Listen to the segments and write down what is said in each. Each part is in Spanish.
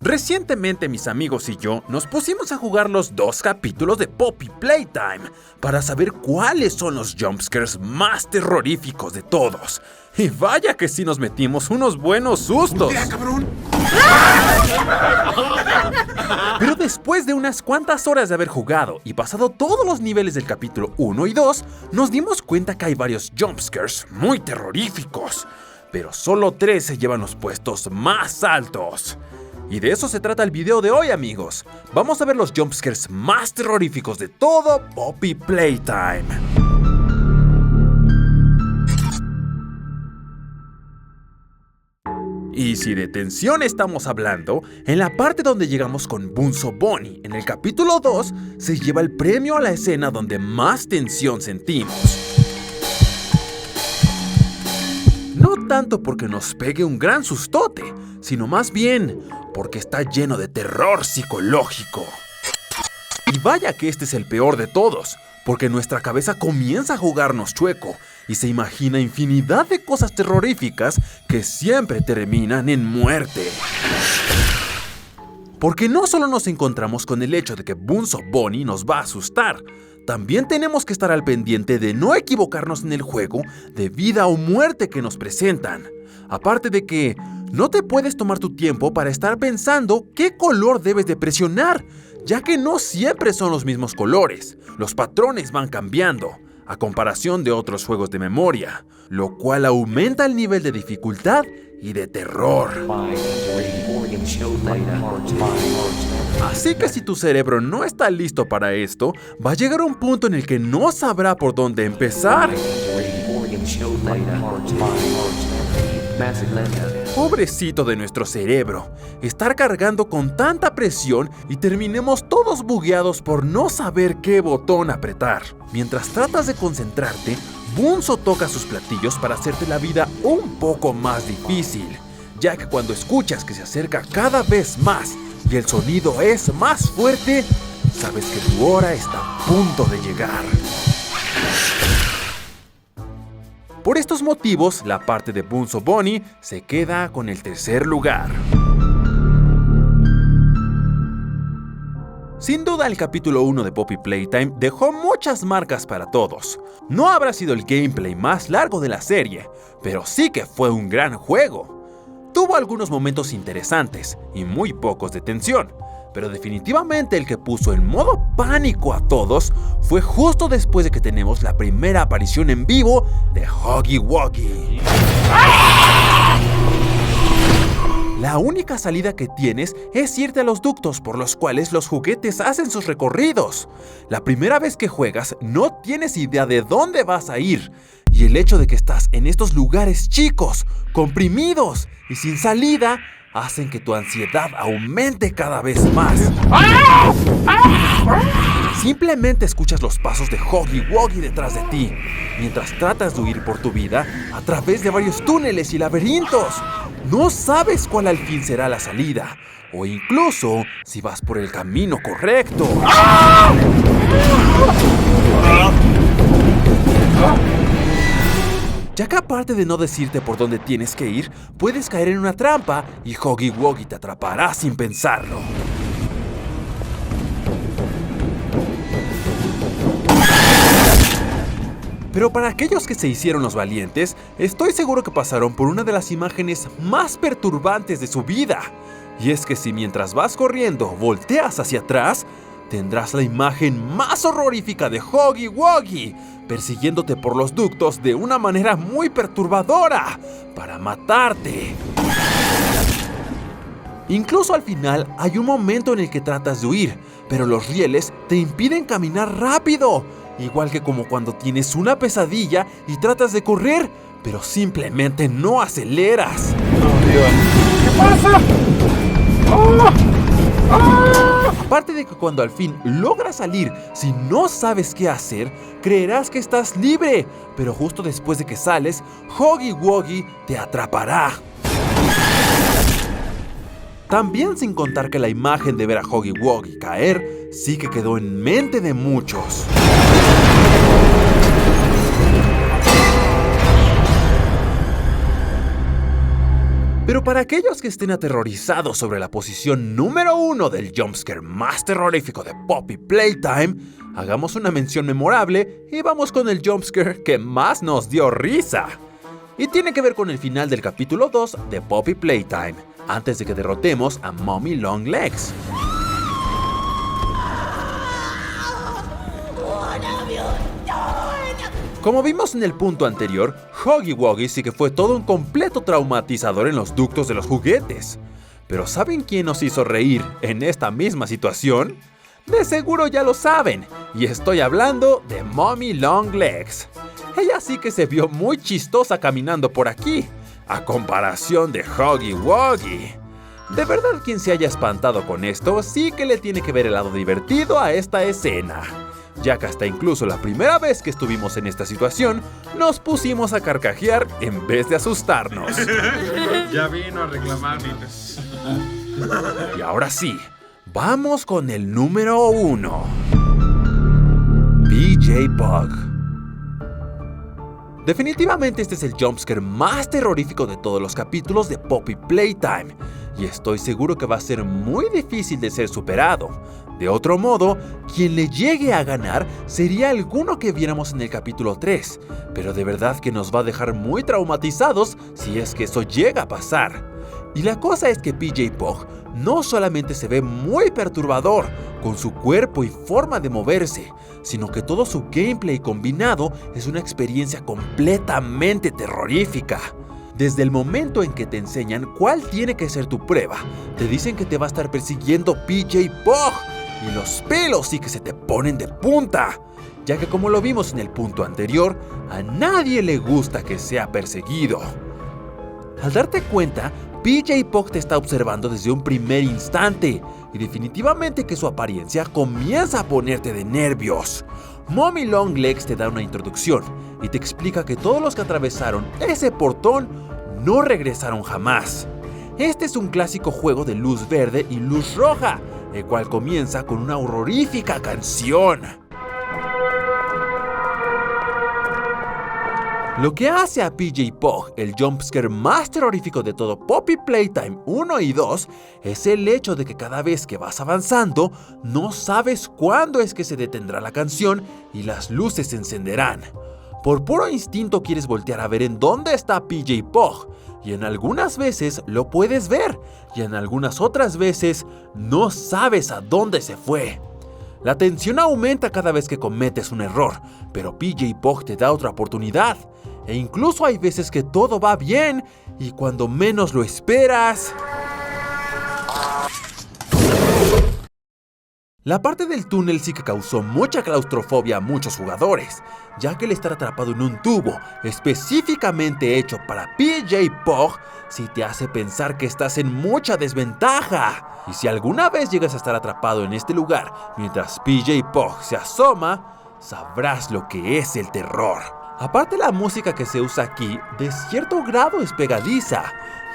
Recientemente mis amigos y yo nos pusimos a jugar los 2 capítulos de Poppy Playtime para saber cuáles son los jumpscares más terroríficos de todos. Y vaya que sí nos metimos unos buenos sustos. ¡Ya, cabrón! Pero después de unas cuantas horas de haber jugado y pasado todos los niveles del capítulo 1 y 2, nos dimos cuenta que hay varios jumpscares muy terroríficos. Pero solo 3 se llevan los puestos más altos. Y de eso se trata el video de hoy, amigos. Vamos a ver los jumpscares más terroríficos de todo Poppy Playtime. Y si de tensión estamos hablando, en la parte donde llegamos con Bunso Bonnie, en el capítulo 2, se lleva el premio a la escena donde más tensión sentimos. No tanto porque nos pegue un gran sustote, sino más bien porque está lleno de terror psicológico. Y vaya que este es el peor de todos, porque nuestra cabeza comienza a jugarnos chueco y se imagina infinidad de cosas terroríficas que siempre terminan en muerte. Porque no solo nos encontramos con el hecho de que Bunso Bonnie nos va a asustar, también tenemos que estar al pendiente de no equivocarnos en el juego de vida o muerte que nos presentan. Aparte de que no te puedes tomar tu tiempo para estar pensando qué color debes de presionar, ya que no siempre son los mismos colores. Los patrones van cambiando, a comparación de otros juegos de memoria, lo cual aumenta el nivel de dificultad y de terror. Así que si tu cerebro no está listo para esto, va a llegar un punto en el que no sabrá por dónde empezar. Pobrecito de nuestro cerebro, estar cargando con tanta presión y terminemos todos bugueados por no saber qué botón apretar. Mientras tratas de concentrarte, Bunso toca sus platillos para hacerte la vida un poco más difícil, ya que cuando escuchas que se acerca cada vez más y el sonido es más fuerte, sabes que tu hora está a punto de llegar. Por estos motivos, la parte de Bunso Bonnie se queda con el tercer lugar. Sin duda el capítulo 1 de Poppy Playtime dejó muchas marcas para todos. No habrá sido el gameplay más largo de la serie, pero sí que fue un gran juego. Tuvo algunos momentos interesantes y muy pocos de tensión, pero definitivamente el que puso en modo pánico a todos fue justo después de que tenemos la primera aparición en vivo de Huggy Wuggy. La única salida que tienes es irte a los ductos por los cuales los juguetes hacen sus recorridos. La primera vez que juegas no tienes idea de dónde vas a ir, y el hecho de que estás en estos lugares chicos, comprimidos y sin salida, hacen que tu ansiedad aumente cada vez más. Simplemente escuchas los pasos de Huggy Wuggy detrás de ti, mientras tratas de huir por tu vida a través de varios túneles y laberintos. No sabes cuál al fin será la salida, o incluso si vas por el camino correcto. Ya que aparte de no decirte por dónde tienes que ir, puedes caer en una trampa y Huggy Wuggy te atrapará sin pensarlo. Pero para aquellos que se hicieron los valientes, estoy seguro que pasaron por una de las imágenes más perturbantes de su vida. Y es que si mientras vas corriendo volteas hacia atrás, tendrás la imagen más horrorífica de Huggy Wuggy, persiguiéndote por los ductos de una manera muy perturbadora, para matarte. Incluso al final hay un momento en el que tratas de huir, pero los rieles te impiden caminar rápido, igual que como cuando tienes una pesadilla y tratas de correr, pero simplemente no aceleras. ¡Oh, Dios! ¿Qué pasa? Aparte de que cuando al fin logras salir, si no sabes qué hacer, creerás que estás libre, pero justo después de que sales, Huggy Wuggy te atrapará. También sin contar que la imagen de ver a Huggy Wuggy caer sí que quedó en mente de muchos. Pero para aquellos que estén aterrorizados sobre la posición número 1 del jumpscare más terrorífico de Poppy Playtime, hagamos una mención memorable y vamos con el jumpscare que más nos dio risa. Y tiene que ver con el final del capítulo 2 de Poppy Playtime, antes de que derrotemos a Mommy Longlegs. Como vimos en el punto anterior, Huggy Wuggy sí que fue todo un completo traumatizador en los ductos de los juguetes. Pero ¿saben quién nos hizo reír en esta misma situación? De seguro ya lo saben, y estoy hablando de Mommy Longlegs. Ella sí que se vio muy chistosa caminando por aquí, a comparación de Huggy Wuggy. De verdad, quien se haya espantado con esto sí que le tiene que ver el lado divertido a esta escena, ya que hasta incluso la primera vez que estuvimos en esta situación, nos pusimos a carcajear en vez de asustarnos. Ya vino a reclamar, niños. Y ahora sí, vamos con el número 1. PJ Pug. Definitivamente este es el jumpscare más terrorífico de todos los capítulos de Poppy Playtime, y estoy seguro que va a ser muy difícil de ser superado. De otro modo, quien le llegue a ganar sería alguno que viéramos en el capítulo 3, pero de verdad que nos va a dejar muy traumatizados si es que eso llega a pasar. Y la cosa es que PJ Pug no solamente se ve muy perturbador con su cuerpo y forma de moverse, sino que todo su gameplay combinado es una experiencia completamente terrorífica. Desde el momento en que te enseñan cuál tiene que ser tu prueba, te dicen que te va a estar persiguiendo PJ Pug, y los pelos sí que se te ponen de punta, ya que como lo vimos en el punto anterior, a nadie le gusta que sea perseguido. Al darte cuenta, PJ Pug te está observando desde un primer instante, y definitivamente que su apariencia comienza a ponerte de nervios. Mommy Longlegs te da una introducción y te explica que todos los que atravesaron ese portón no regresaron jamás. Este es un clásico juego de luz verde y luz roja, el cual comienza con una horrorífica canción. Lo que hace a PJ Pug el jumpscare más terrorífico de todo Poppy Playtime 1 y 2 es el hecho de que cada vez que vas avanzando, no sabes cuándo es que se detendrá la canción y las luces se encenderán. Por puro instinto quieres voltear a ver en dónde está PJ Pug, y en algunas veces lo puedes ver, y en algunas otras veces no sabes a dónde se fue. La tensión aumenta cada vez que cometes un error, pero PJ Pug te da otra oportunidad. E incluso hay veces que todo va bien y cuando menos lo esperas... La parte del túnel sí que causó mucha claustrofobia a muchos jugadores, ya que el estar atrapado en un tubo específicamente hecho para PJ Pug sí te hace pensar que estás en mucha desventaja. Y si alguna vez llegas a estar atrapado en este lugar mientras PJ Pug se asoma, sabrás lo que es el terror. Aparte, la música que se usa aquí de cierto grado es pegadiza,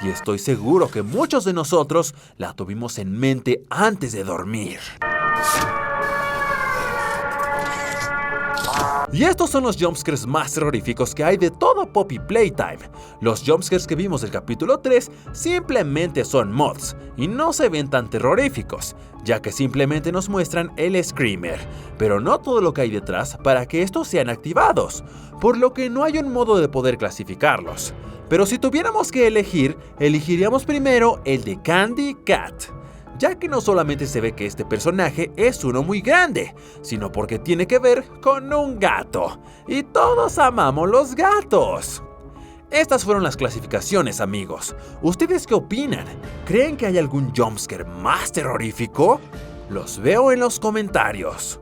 y estoy seguro que muchos de nosotros la tuvimos en mente antes de dormir. Y estos son los jumpscares más terroríficos que hay de todo Poppy Playtime. Los jumpscares que vimos del capítulo 3 simplemente son mods y no se ven tan terroríficos, ya que simplemente nos muestran el screamer, pero no todo lo que hay detrás para que estos sean activados, por lo que no hay un modo de poder clasificarlos. Pero si tuviéramos que elegir, elegiríamos primero el de Candy Cat, ya que no solamente se ve que este personaje es uno muy grande, sino porque tiene que ver con un gato, y todos amamos los gatos. Estas fueron las clasificaciones, amigos. ¿Ustedes qué opinan? ¿Creen que hay algún jumpscare más terrorífico? Los veo en los comentarios.